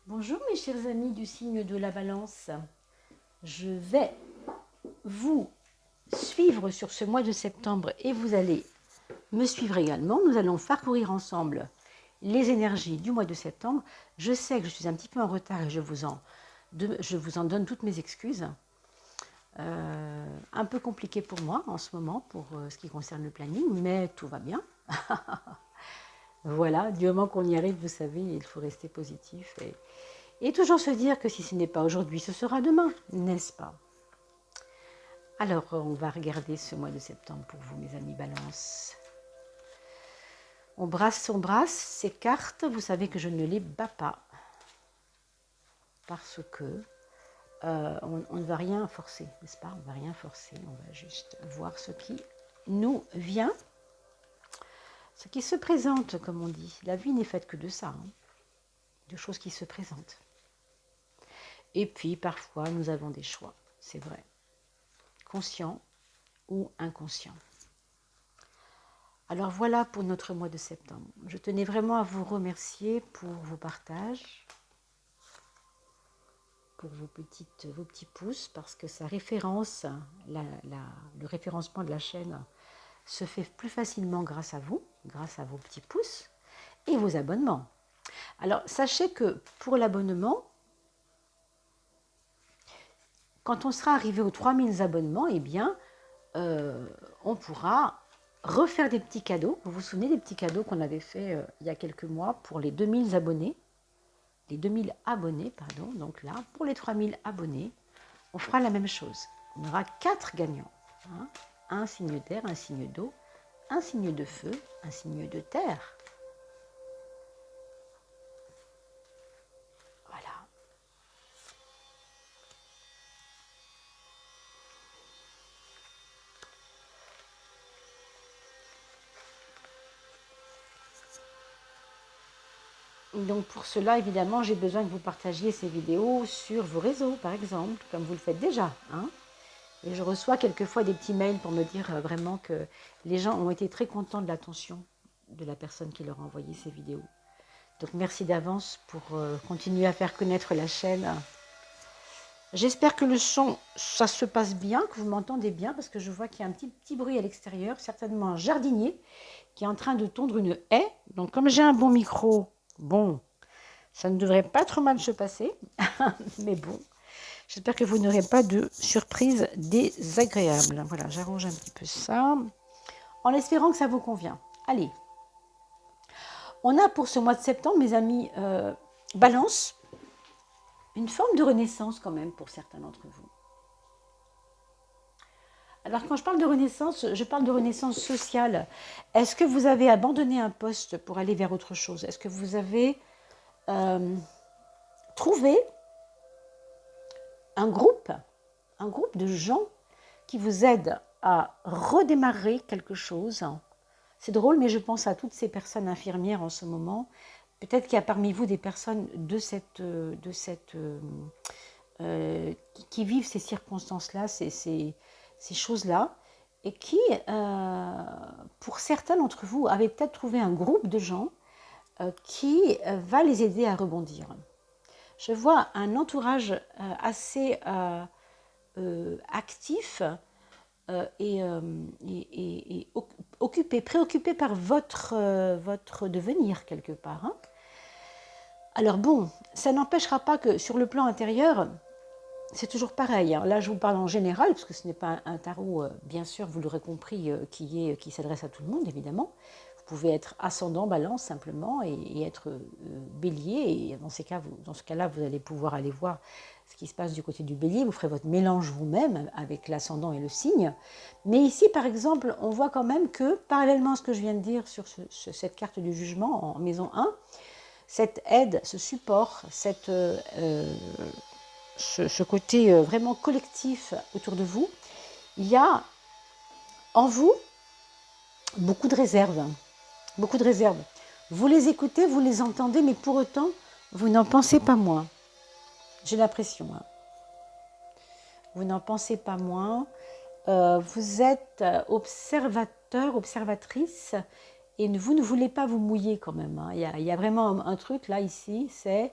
Bonjour mes chers amis du signe de la Balance. Je vais vous suivre sur ce mois de septembre et vous allez me suivre également. Nous allons parcourir ensemble les énergies du mois de septembre. Je sais que je suis un petit peu en retard et je vous en donne toutes mes excuses. Un peu compliqué pour moi en ce moment pour ce qui concerne le planning, mais tout va bien. Voilà, du moment qu'on y arrive, vous savez, il faut rester positif et toujours se dire que si ce n'est pas aujourd'hui, ce sera demain, n'est-ce pas? Alors, on va regarder ce mois de septembre pour vous, mes amis Balance. On brasse ces cartes. Vous savez que je ne les bats pas parce que on ne va rien forcer, n'est-ce pas? On ne va rien forcer, on va juste voir ce qui nous vient, ce qui se présente, comme on dit. La vie n'est faite que de ça, hein, de choses qui se présentent. Et puis, parfois, nous avons des choix, c'est vrai, conscients ou inconscients. Alors voilà pour notre mois de septembre. Je tenais vraiment à vous remercier pour vos partages, pour vos petits pouces, parce que ça référence, le référencement de la chaîne se fait plus facilement grâce à vous, grâce à vos petits pouces et vos abonnements. Alors sachez que pour l'abonnement, quand on sera arrivé aux 3000 abonnements, eh bien, on pourra refaire des petits cadeaux. Vous vous souvenez des petits cadeaux qu'on avait fait il y a quelques mois pour les 2000 abonnés? Les 2000 abonnés, pardon. Donc là, pour les 3000 abonnés, on fera la même chose. On aura 4 gagnants. Hein, un signe d'air, un signe d'eau, un signe de feu, un signe de terre. Voilà. Donc pour cela, évidemment, j'ai besoin que vous partagiez ces vidéos sur vos réseaux, par exemple, comme vous le faites déjà. Hein. Et je reçois quelquefois des petits mails pour me dire vraiment que les gens ont été très contents de l'attention de la personne qui leur a envoyé ces vidéos. Donc merci d'avance pour continuer à faire connaître la chaîne. J'espère que le son, ça se passe bien, que vous m'entendez bien, parce que je vois qu'il y a un petit bruit à l'extérieur, certainement un jardinier qui est en train de tondre une haie. Donc comme j'ai un bon micro, bon, ça ne devrait pas trop mal se passer, mais bon, j'espère que vous n'aurez pas de surprise désagréable. Voilà, j'arrange un petit peu ça, en espérant que ça vous convient. Allez, on a pour ce mois de septembre, mes amis, Balance, une forme de renaissance quand même pour certains d'entre vous. Alors quand je parle de renaissance, je parle de renaissance sociale. Est-ce que vous avez abandonné un poste pour aller vers autre chose? Est-ce que vous avez trouvé un groupe de gens qui vous aident à redémarrer quelque chose? C'est drôle, mais je pense à toutes ces personnes infirmières en ce moment. Peut-être qu'il y a parmi vous des personnes qui vivent ces circonstances-là, ces choses-là, et qui, pour certains d'entre vous, avaient peut-être trouvé un groupe de gens qui va les aider à rebondir. Je vois un entourage assez actif et préoccupé par votre devenir quelque part. Hein. Alors bon, ça n'empêchera pas que sur le plan intérieur, c'est toujours pareil. Hein. Là, je vous parle en général, parce que ce n'est pas un tarot, bien sûr, vous l'aurez compris, qui s'adresse à tout le monde, évidemment. Vous pouvez être ascendant, balance, simplement, et être bélier. Et dans ce cas-là, vous allez pouvoir aller voir ce qui se passe du côté du bélier. Vous ferez votre mélange vous-même avec l'ascendant et le signe. Mais ici, par exemple, on voit quand même que, parallèlement à ce que je viens de dire sur cette carte du jugement en maison 1, cette aide, ce support, ce côté vraiment collectif autour de vous, il y a en vous beaucoup de réserves. Beaucoup de réserves. Vous les écoutez, vous les entendez, mais pour autant, vous n'en pensez pas moins. J'ai l'impression. Hein. Vous n'en pensez pas moins. Vous êtes observateur, observatrice, et vous ne voulez pas vous mouiller quand même. Hein. Il y a vraiment un truc là, ici, c'est,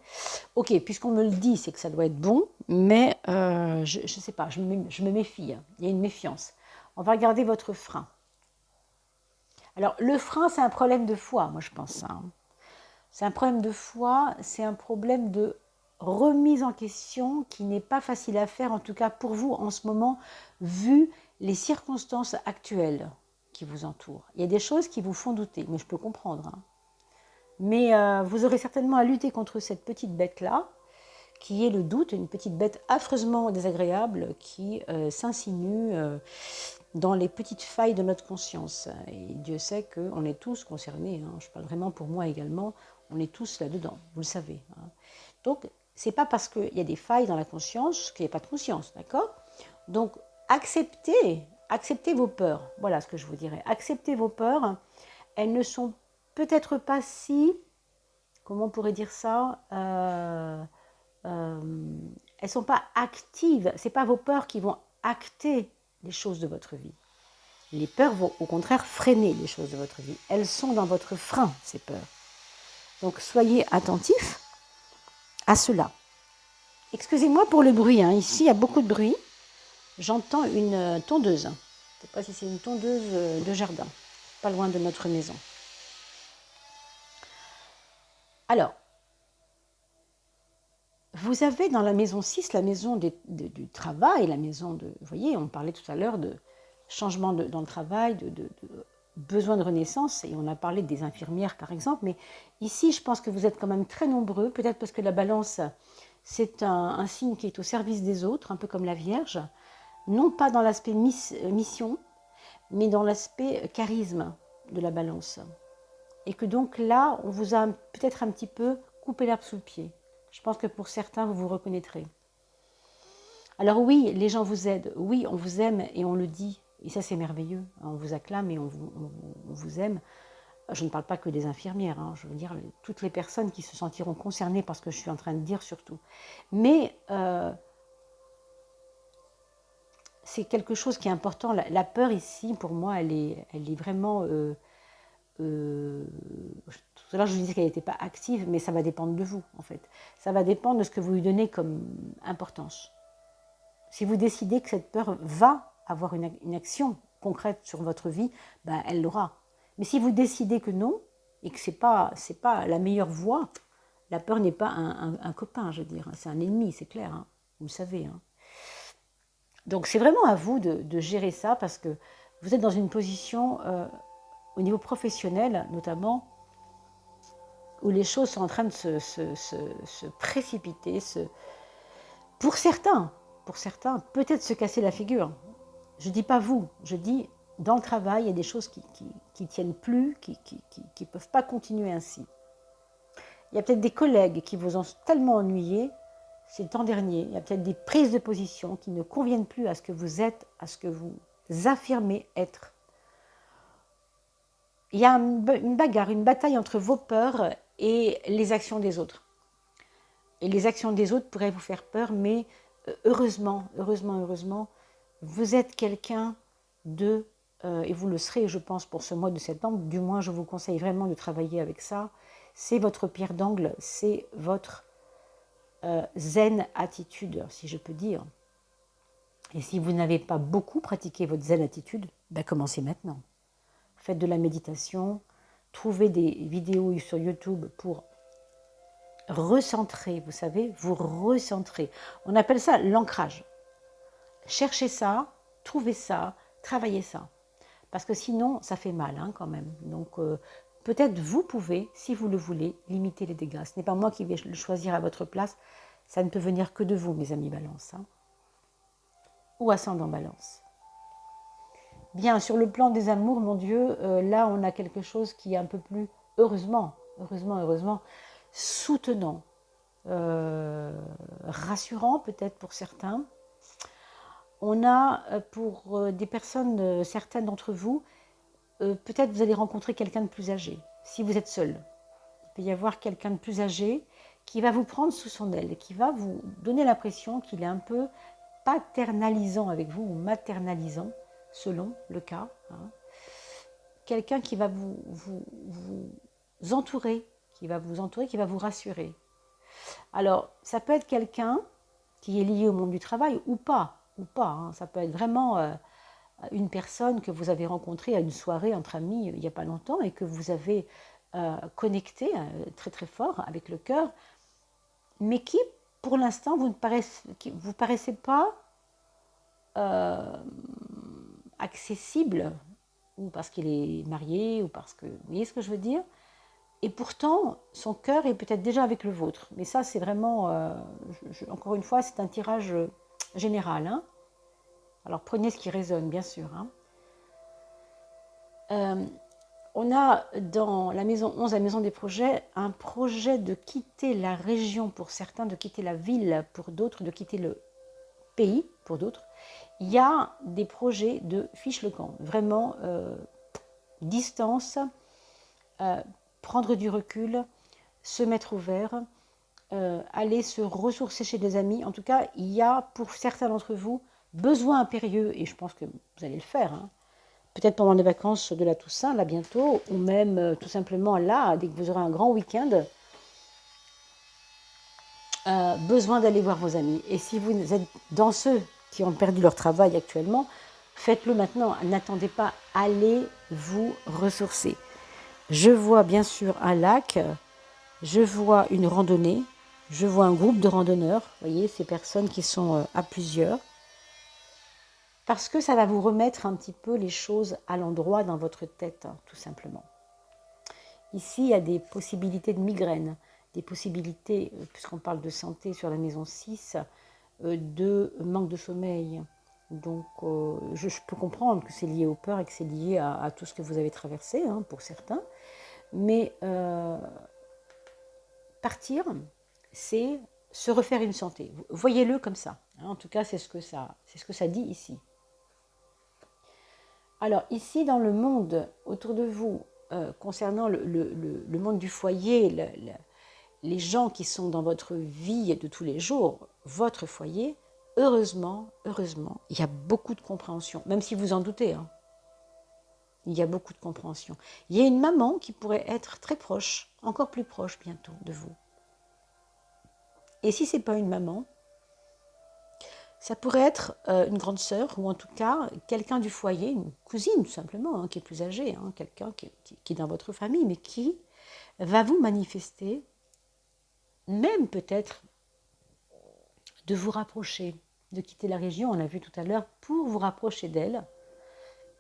ok, puisqu'on me le dit, c'est que ça doit être bon, mais je ne sais pas, je me méfie. Hein. Il y a une méfiance. On va regarder votre frein. Alors, le frein, c'est un problème de foi, moi je pense. Hein. C'est un problème de foi, c'est un problème de remise en question qui n'est pas facile à faire, en tout cas pour vous en ce moment, vu les circonstances actuelles qui vous entourent. Il y a des choses qui vous font douter, mais je peux comprendre. Hein. Mais vous aurez certainement à lutter contre cette petite bête-là, qui est le doute, une petite bête affreusement désagréable qui s'insinue dans les petites failles de notre conscience. Et Dieu sait qu'on est tous concernés, hein. Je parle vraiment pour moi également, on est tous là-dedans, vous le savez. Hein. Donc, c'est pas parce qu'il y a des failles dans la conscience qu'il n'y a pas de conscience, d'accord? Donc, acceptez vos peurs, voilà ce que je vous dirais. Acceptez vos peurs, elles ne sont peut-être pas si, comment on pourrait dire ça, elles ne sont pas actives, ce n'est pas vos peurs qui vont acter les choses de votre vie. Les peurs vont au contraire freiner les choses de votre vie. Elles sont dans votre frein, ces peurs. Donc soyez attentifs à cela. Excusez-moi pour le bruit, hein. Ici il y a beaucoup de bruit. J'entends une tondeuse. Je ne sais pas si c'est une tondeuse de jardin, pas loin de notre maison. Alors, vous avez dans la maison 6, la maison du travail, la maison de... Vous voyez, on parlait tout à l'heure de changement dans le travail, de besoin de renaissance, et on a parlé des infirmières par exemple, mais ici je pense que vous êtes quand même très nombreux, peut-être parce que la balance c'est un signe qui est au service des autres, un peu comme la Vierge, non pas dans l'aspect mission, mais dans l'aspect charisme de la balance. Et que donc là, on vous a peut-être un petit peu coupé l'herbe sous le pied. Je pense que pour certains, vous vous reconnaîtrez. Alors oui, les gens vous aident, oui, on vous aime et on le dit, et ça c'est merveilleux, on vous acclame et on vous aime. Je ne parle pas que des infirmières, hein, je veux dire toutes les personnes qui se sentiront concernées par ce que je suis en train de dire surtout. Mais c'est quelque chose qui est important, la peur ici, pour moi, elle est vraiment... tout à l'heure je vous disais qu'elle n'était pas active, mais ça va dépendre de vous en fait. Ça va dépendre de ce que vous lui donnez comme importance. Si vous décidez que cette peur va avoir une action concrète sur votre vie, ben, elle l'aura. Mais si vous décidez que non, et que ce n'est pas la meilleure voie, la peur n'est pas un copain, je veux dire, c'est un ennemi, c'est clair, hein, vous le savez. Hein. Donc c'est vraiment à vous de gérer ça, parce que vous êtes dans une position, au niveau professionnel notamment, où les choses sont en train de se précipiter, pour certains, peut-être se casser la figure. Je ne dis pas vous, je dis dans le travail, il y a des choses qui ne tiennent plus, qui ne peuvent pas continuer ainsi. Il y a peut-être des collègues qui vous ont tellement ennuyé ces temps derniers. Il y a peut-être des prises de position qui ne conviennent plus à ce que vous êtes, à ce que vous affirmez être. Il y a une bagarre, une bataille entre vos peurs et les actions des autres. Et les actions des autres pourraient vous faire peur, mais heureusement, vous êtes quelqu'un et vous le serez, je pense, pour ce mois de septembre, du moins je vous conseille vraiment de travailler avec ça, c'est votre pierre d'angle, c'est votre zen attitude, si je peux dire. Et si vous n'avez pas beaucoup pratiqué votre zen attitude, ben commencez maintenant. Faites de la méditation, trouvez des vidéos sur YouTube pour recentrer, vous savez, vous recentrer. On appelle ça l'ancrage. Cherchez ça, trouvez ça, travaillez ça. Parce que sinon, ça fait mal hein, quand même. Donc, peut-être vous pouvez, si vous le voulez, limiter les dégâts. Ce n'est pas moi qui vais le choisir à votre place. Ça ne peut venir que de vous, mes amis Balance. Hein. Ou ascendant Balance. Bien, sur le plan des amours, mon Dieu, là, on a quelque chose qui est un peu plus, heureusement, soutenant, rassurant peut-être pour certains. On a pour des personnes, certaines d'entre vous, peut-être vous allez rencontrer quelqu'un de plus âgé, si vous êtes seul. Il peut y avoir quelqu'un de plus âgé qui va vous prendre sous son aile, qui va vous donner l'impression qu'il est un peu paternalisant avec vous, ou maternalisant, selon le cas. Hein. quelqu'un qui va vous entourer, qui va vous rassurer. Alors, ça peut être quelqu'un qui est lié au monde du travail ou pas, hein. Ça peut être vraiment une personne que vous avez rencontrée à une soirée entre amis il n'y a pas longtemps et que vous avez connecté très très fort avec le cœur, mais qui, pour l'instant, vous ne paraissez pas accessible, ou parce qu'il est marié, ou parce que... Vous voyez ce que je veux dire? Et pourtant, son cœur est peut-être déjà avec le vôtre. Mais ça, c'est vraiment... encore une fois, c'est un tirage général, hein. Alors, prenez ce qui résonne, bien sûr, hein. On a dans la maison 11, la maison des projets, un projet de quitter la région pour certains, de quitter la ville pour d'autres, de quitter le pays pour d'autres. Il y a des projets de fiche le camp, vraiment distance, prendre du recul, se mettre au vert, aller se ressourcer chez des amis. En tout cas, il y a pour certains d'entre vous besoin impérieux, et je pense que vous allez le faire, hein, peut-être pendant les vacances de la Toussaint, là bientôt, ou même tout simplement là, dès que vous aurez un grand week-end, besoin d'aller voir vos amis. Et si vous êtes dans ceux qui ont perdu leur travail actuellement, faites-le maintenant. N'attendez pas, allez vous ressourcer. Je vois bien sûr un lac, je vois une randonnée, je vois un groupe de randonneurs, vous voyez, ces personnes qui sont à plusieurs, parce que ça va vous remettre un petit peu les choses à l'endroit dans votre tête, hein, tout simplement. Ici, il y a des possibilités de migraine, des possibilités, puisqu'on parle de santé sur la maison 6, de manque de sommeil. Donc, je peux comprendre que c'est lié aux peurs et que c'est lié à tout ce que vous avez traversé, hein, pour certains. Mais partir, c'est se refaire une santé. Voyez-le comme ça. Hein, en tout cas, c'est ce que ça dit ici. Alors, ici, dans le monde autour de vous, concernant le monde du foyer, les gens qui sont dans votre vie de tous les jours, votre foyer, heureusement, il y a beaucoup de compréhension, même si vous en doutez, hein. Il y a beaucoup de compréhension. Il y a une maman qui pourrait être très proche, encore plus proche bientôt de vous. Et si ce n'est pas une maman, ça pourrait être une grande sœur, ou en tout cas quelqu'un du foyer, une cousine tout simplement, hein, qui est plus âgée, hein, quelqu'un qui est dans votre famille, mais qui va vous manifester, même peut-être de vous rapprocher, de quitter la région, on l'a vu tout à l'heure, pour vous rapprocher d'elle.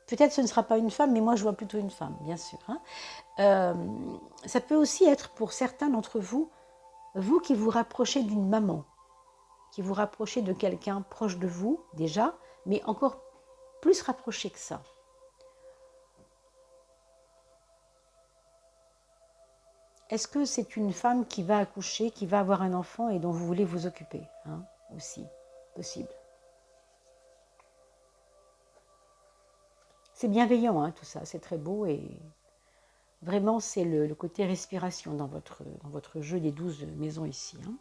Peut-être ce ne sera pas une femme, mais moi je vois plutôt une femme, bien sûr, hein. Ça peut aussi être pour certains d'entre vous, vous qui vous rapprochez d'une maman, qui vous rapprochez de quelqu'un proche de vous déjà, mais encore plus rapproché que ça. Est-ce que c'est une femme qui va accoucher, qui va avoir un enfant et dont vous voulez vous occuper, hein, aussi, possible. C'est bienveillant, hein, tout ça, c'est très beau et vraiment c'est le côté respiration dans votre jeu des 12 maisons ici, hein.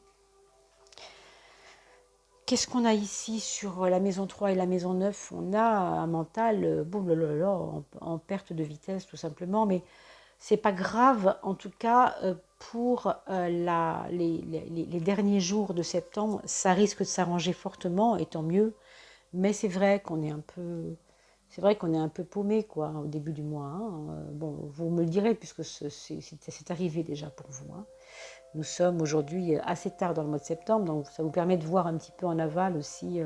Qu'est-ce qu'on a ici sur la maison 3 et la maison 9? On a un mental en perte de vitesse tout simplement, mais c'est pas grave en tout cas pour les derniers jours de septembre. Ça risque de s'arranger fortement et tant mieux, mais c'est vrai qu'on est un peu paumé quoi au début du mois, hein. Bon, vous me le direz puisque c'est arrivé déjà pour vous, hein. Nous sommes aujourd'hui assez tard dans le mois de septembre, donc ça vous permet de voir un petit peu en aval aussi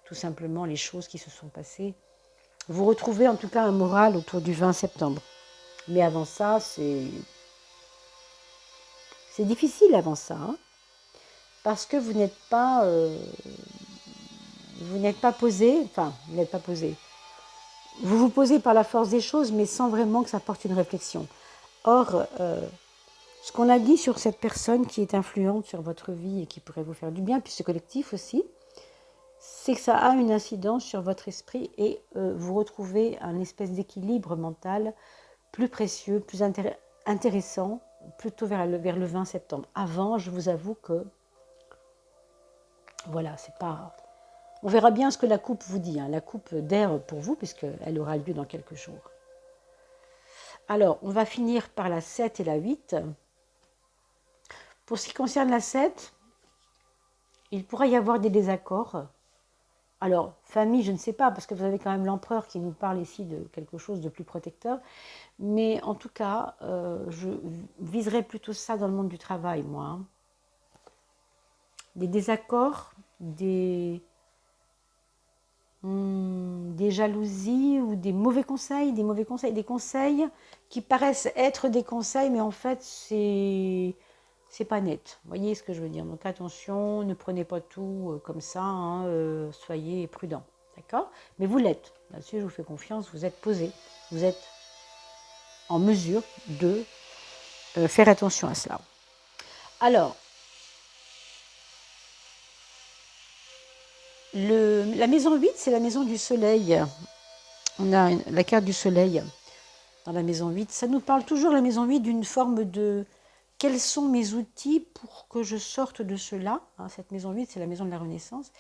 tout simplement les choses qui se sont passées. Vous retrouvez en tout cas un moral autour du 20 septembre. Mais avant ça, c'est difficile avant ça, hein, parce que vous n'êtes pas posé, enfin, vous n'êtes pas posé. Vous vous posez par la force des choses, mais sans vraiment que ça porte une réflexion. Or, ce qu'on a dit sur cette personne qui est influente sur votre vie et qui pourrait vous faire du bien, puis ce collectif aussi, c'est que ça a une incidence sur votre esprit et vous retrouvez un espèce d'équilibre mental plus précieux, plus intéressant, plutôt vers le 20 septembre. Avant, je vous avoue que, voilà, c'est pas... On verra bien ce que la coupe vous dit, hein, la coupe d'air pour vous, puisqu'elle aura lieu dans quelques jours. Alors, on va finir par la 7 et la 8. Pour ce qui concerne la 7, il pourrait y avoir des désaccords. Alors, famille, je ne sais pas, parce que vous avez quand même l'empereur qui nous parle ici de quelque chose de plus protecteur. Mais en tout cas, je viserais plutôt ça dans le monde du travail, moi. Hein. Des désaccords, des jalousies ou des mauvais conseils, des conseils qui paraissent être des conseils, mais en fait, c'est pas net. Vous voyez ce que je veux dire? Donc attention, ne prenez pas tout comme ça, hein, soyez prudents. D'accord? Mais vous l'êtes. Là-dessus, je vous fais confiance, vous êtes posé. Vous êtes en mesure de faire attention à cela. Alors, la maison 8, c'est la maison du soleil. On a la carte du soleil dans la maison 8. Ça nous parle toujours, la maison 8, d'une forme de quels sont mes outils pour que je sorte de cela. Hein, cette maison 8, c'est la maison de la Renaissance.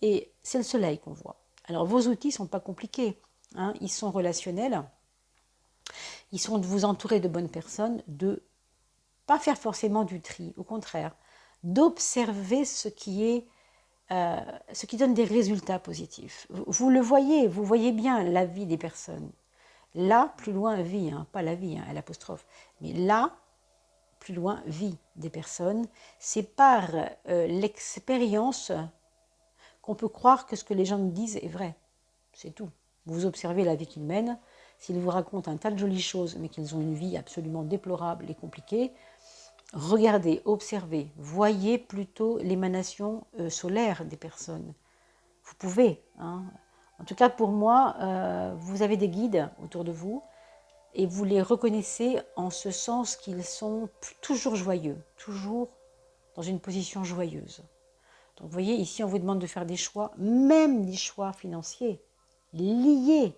Et c'est le soleil qu'on voit. Alors, vos outils ne sont pas compliqués. Hein, ils sont relationnels. Ils sont de vous entourer de bonnes personnes, de pas faire forcément du tri. Au contraire, d'observer ce qui donne des résultats positifs. Vous le voyez, vous voyez bien la vie des personnes. Là, plus loin, vie, hein, pas la vie, hein, l'apostrophe, mais là, plus loin, vie des personnes. C'est par l'expérience qu'on peut croire que ce que les gens nous disent est vrai. C'est tout. Vous observez la vie qu'ils mènent. S'ils vous racontent un tas de jolies choses, mais qu'ils ont une vie absolument déplorable et compliquée, regardez, observez, voyez plutôt l'émanation solaire des personnes. Vous pouvez. Hein. En tout cas, pour moi, vous avez des guides autour de vous et vous les reconnaissez en ce sens qu'ils sont toujours joyeux, toujours dans une position joyeuse. Donc, vous voyez, ici, on vous demande de faire des choix, même des choix financiers, liés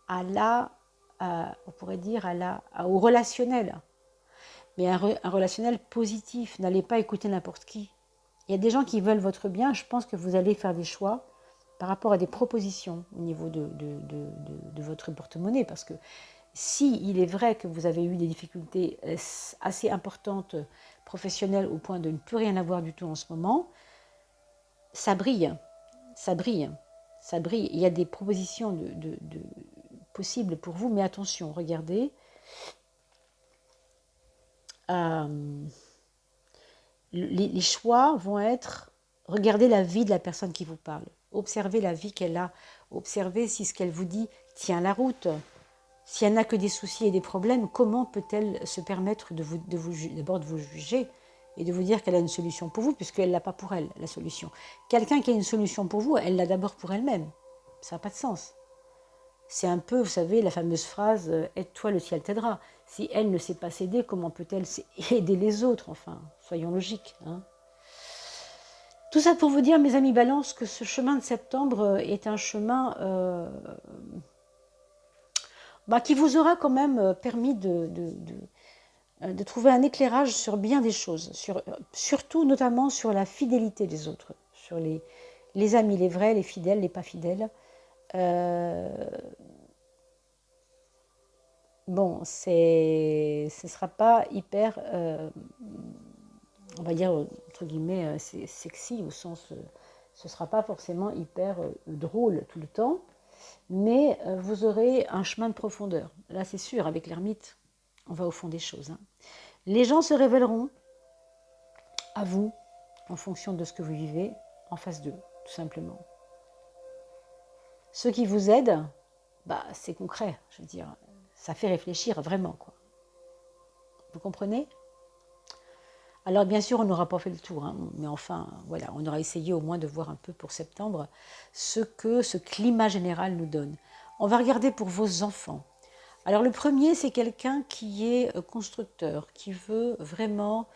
on pourrait dire, au relationnel. Mais un relationnel positif. N'allez pas écouter n'importe qui. Il y a des gens qui veulent votre bien. Je pense que vous allez faire des choix par rapport à des propositions au niveau de votre porte-monnaie. Parce que si il est vrai que vous avez eu des difficultés assez importantes professionnelles au point de ne plus rien avoir du tout en ce moment, ça brille. Ça brille. Ça brille. Il y a des propositions possibles pour vous. Mais attention, regardez. Les choix vont être, regardez la vie de la personne qui vous parle, observez la vie qu'elle a, observez si ce qu'elle vous dit tient la route. Si elle n'a que des soucis et des problèmes, comment peut-elle se permettre d'abord de vous juger et de vous dire qu'elle a une solution pour vous, puisqu'elle ne l'a pas pour elle, la solution. Quelqu'un qui a une solution pour vous, elle l'a d'abord pour elle-même. Ça n'a pas de sens. C'est un peu, vous savez, la fameuse phrase « aide-toi, le ciel t'aidera ». Si elle ne sait pas s'aider, comment peut-elle aider les autres? Enfin, soyons logiques. Hein. Tout ça pour vous dire, mes amis Balance, que ce chemin de septembre est un chemin qui vous aura quand même permis de trouver un éclairage sur bien des choses, surtout notamment sur la fidélité des autres, sur les amis, les vrais, les fidèles, les pas fidèles. Bon, ce ne sera pas hyper, on va dire, entre guillemets, sexy, au sens, ce ne sera pas forcément hyper drôle tout le temps, mais vous aurez un chemin de profondeur. Là, c'est sûr, avec l'ermite, on va au fond des choses. Hein. Les gens se révéleront à vous en fonction de ce que vous vivez en face d'eux, tout simplement. Ceux qui vous aident, c'est concret, je veux dire, ça fait réfléchir vraiment, quoi. Vous comprenez? Alors bien sûr, on n'aura pas fait le tour, hein, mais enfin, voilà, on aura essayé au moins de voir un peu pour septembre ce que ce climat général nous donne. On va regarder pour vos enfants. Alors le premier, c'est quelqu'un qui est constructeur, qui veut vraiment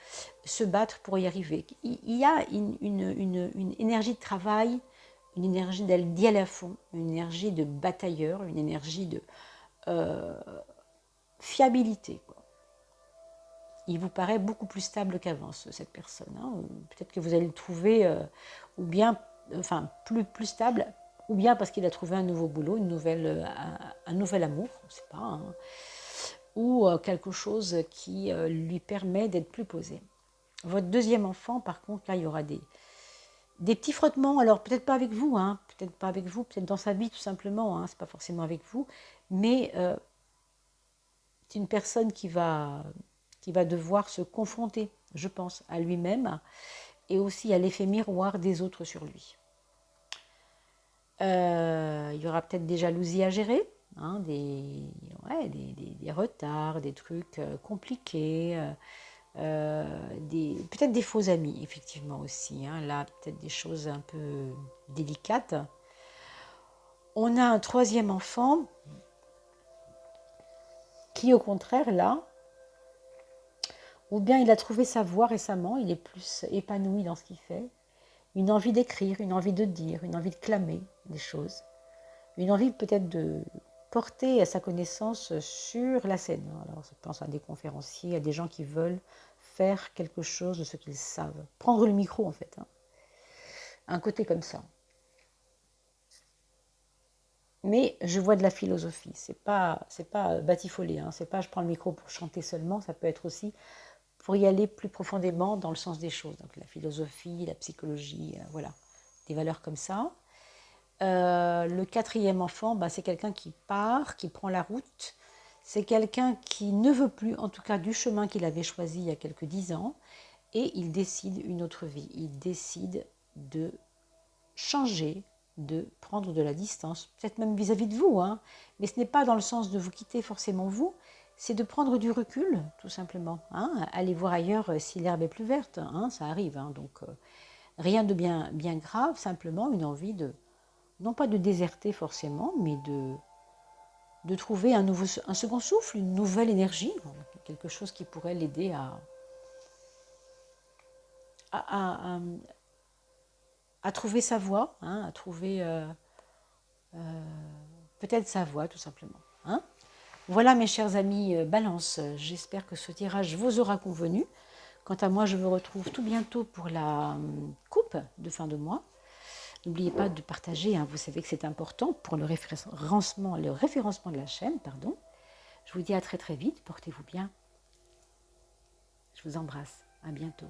se battre pour y arriver. Il y a une énergie de travail, une énergie d'y aller à fond, une énergie de batailleur, une énergie de fiabilité, quoi. Il vous paraît beaucoup plus stable qu'avant, cette personne. Hein. Peut-être que vous allez le trouver ou bien, plus stable, ou bien parce qu'il a trouvé un nouveau boulot, un nouvel amour, on ne sait pas. Hein. ou quelque chose qui lui permet d'être plus posé. Votre deuxième enfant, par contre, là, il y aura des petits frottements. Alors, peut-être pas avec vous, hein, peut-être pas avec vous, peut-être dans sa vie, tout simplement, hein, c'est pas forcément avec vous, mais c'est une personne qui va devoir se confronter, je pense, à lui-même et aussi à l'effet miroir des autres sur lui. Il y aura peut-être des jalousies à gérer, hein, des retards, des trucs compliqués, peut-être des faux amis, effectivement aussi. Hein, là, peut-être des choses un peu délicates. On a un troisième enfant qui, au contraire, là, ou bien il a trouvé sa voie récemment, il est plus épanoui dans ce qu'il fait, une envie d'écrire, une envie de dire, une envie de clamer des choses, une envie peut-être de porter à sa connaissance sur la scène. Alors, je pense à des conférenciers, à des gens qui veulent faire quelque chose de ce qu'ils savent. Prendre le micro, en fait. Hein. Un côté comme ça. Mais je vois de la philosophie. C'est pas batifolé. Hein. C'est pas je prends le micro pour chanter seulement. Ça peut être aussi pour y aller plus profondément dans le sens des choses. Donc la philosophie, la psychologie, voilà. Des valeurs comme ça. Le quatrième enfant, c'est quelqu'un qui part, qui prend la route. C'est quelqu'un qui ne veut plus, en tout cas, du chemin qu'il avait choisi il y a quelques 10 ans. Et il décide une autre vie. Il décide de changer, de prendre de la distance, peut-être même vis-à-vis de vous. Hein. Mais ce n'est pas dans le sens de vous quitter forcément vous, c'est de prendre du recul, tout simplement. Hein. Aller voir ailleurs si l'herbe est plus verte, hein, ça arrive. Hein. Donc, rien de bien grave, simplement une envie de, non pas de déserter forcément, mais de trouver un second souffle, une nouvelle énergie, quelque chose qui pourrait l'aider à trouver sa voie, hein, à trouver peut-être sa voie tout simplement. Hein. Voilà mes chers amis Balance, j'espère que ce tirage vous aura convenu. Quant à moi, je vous retrouve tout bientôt pour la coupe de fin de mois. N'oubliez pas de partager, hein, vous savez que c'est important pour le référencement de la chaîne. Pardon. Je vous dis à très très vite, portez-vous bien. Je vous embrasse, à bientôt.